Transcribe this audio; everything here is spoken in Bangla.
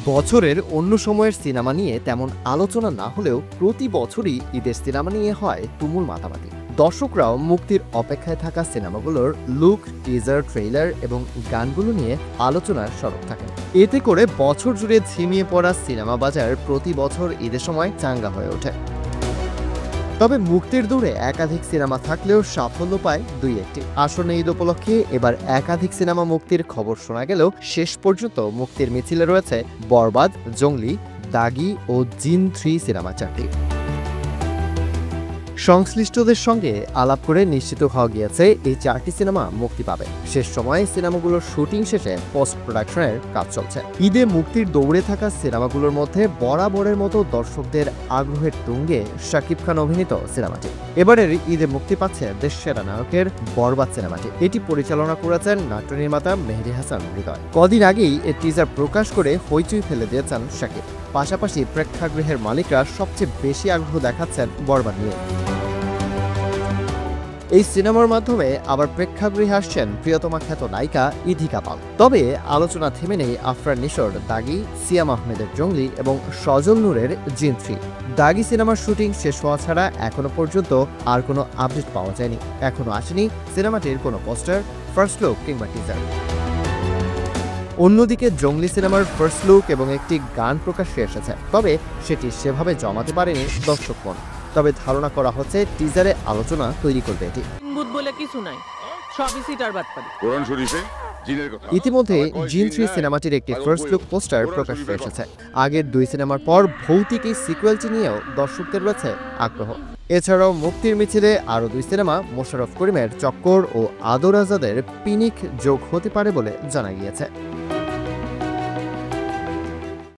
বছরের অন্য সময়ের সিনেমা নিয়ে তেমন আলোচনা না হলেও প্রতি বছরই ঈদের সিনেমা নিয়ে হয় তুমুল মাতামাতি। দর্শকরাও মুক্তির অপেক্ষায় থাকা সিনেমাগুলোর লুক, টিজার, ট্রেইলার এবং গানগুলো নিয়ে আলোচনার সরব থাকেন। এতে করে বছর জুড়ে ঝিমিয়ে পড়া সিনেমা বাজার প্রতি বছর ঈদের সময় চাঙ্গা হয়ে ওঠে। তবে মুক্তির দৌড়ে একাধিক সিনেমা থাকলেও সাফল্য পায় দুই একটি। আসন্ন ঈদ উপলক্ষে এবার একাধিক সিনেমা মুক্তির খবর শোনা গেলেও শেষ পর্যন্ত মুক্তির মিছিলে রয়েছে বরবাদ, জঙ্গলি, দাগি ও জিন 3 সিনেমা চারটি। সংশ্লিষ্টদের সঙ্গে আলাপ করে নিশ্চিত হওয়া গিয়েছে এই চারটি সিনেমা মুক্তি পাবে। শেষ সময়ে সিনেমাগুলোর শুটিং শেষে পোস্ট প্রোডাকশনের কাজ চলছে। ঈদে মুক্তির দৌড়ে থাকা সিনেমাগুলোর মধ্যে বরাবরের মতো দর্শকদের আগ্রহের তুঙ্গে শাকিব খান অভিনীত সিনেমাটি। এবারের ঈদে মুক্তি পাচ্ছে দেশসেরা নায়কের বরবাদ সিনেমাটি। এটি পরিচালনা করেছেন নাট্য নির্মাতা মেহেদী হাসান হৃদয়। কদিন আগেই এর টিজার প্রকাশ করে হইচই ফেলে দিয়েছেন শাকিব। পাশাপাশি প্রেক্ষাগৃহের মালিকরা সবচেয়ে বেশি আগ্রহ দেখাচ্ছেন বরবাদ নিয়ে। এই সিনেমার মাধ্যমে আবার প্রেক্ষাগৃহে আসছেন প্রিয়তমা খ্যাত নায়িকা ইথিকা পাল। তবে আলোচনা থেমে নেই আফরান নিশোর দাগি, সিয়াম আহমেদের জঙ্গলি এবং সজল নূরের জিন 3। দাগি সিনেমার শুটিং শেষ হওয়া ছাড়া এখনো পর্যন্ত আর কোনো আপডেট পাওয়া যায়নি। এখনো আসেনি সিনেমাটির কোনো পোস্টার, ফার্স্ট লুক কিংবা টিজার। অন্যদিকে জঙ্গলি সিনেমার ফার্স্ট লুক এবং একটি গান প্রকাশ্যে এসেছে, তবে সেটি সেভাবে জমাতে পারেনি দর্শক মন। তবে ধারণা করা হচ্ছে টিজারে আলোচনা তৈরি করবে এটি। বলে কিছু নাই, সবই সিটার বাটপারি। কোরআন শরীফে জিনের কথা। ইতিমধ্যে জিন 3 সিনেমাটির একটি ফার্স্ট লুক পোস্টার প্রকাশ্যে এসেছে। আগের দুই সিনেমার পর ভৌতিক এই সিকুয়েলটি নিয়েও দর্শকদের রয়েছে আগ্রহ। এছাড়াও মুক্তির মিছিলে আরও দুই সিনেমা মোশাররফ করিমের চক্কর ও আদর আজাদের পিনিক যোগ হতে পারে বলে জানা গিয়েছে।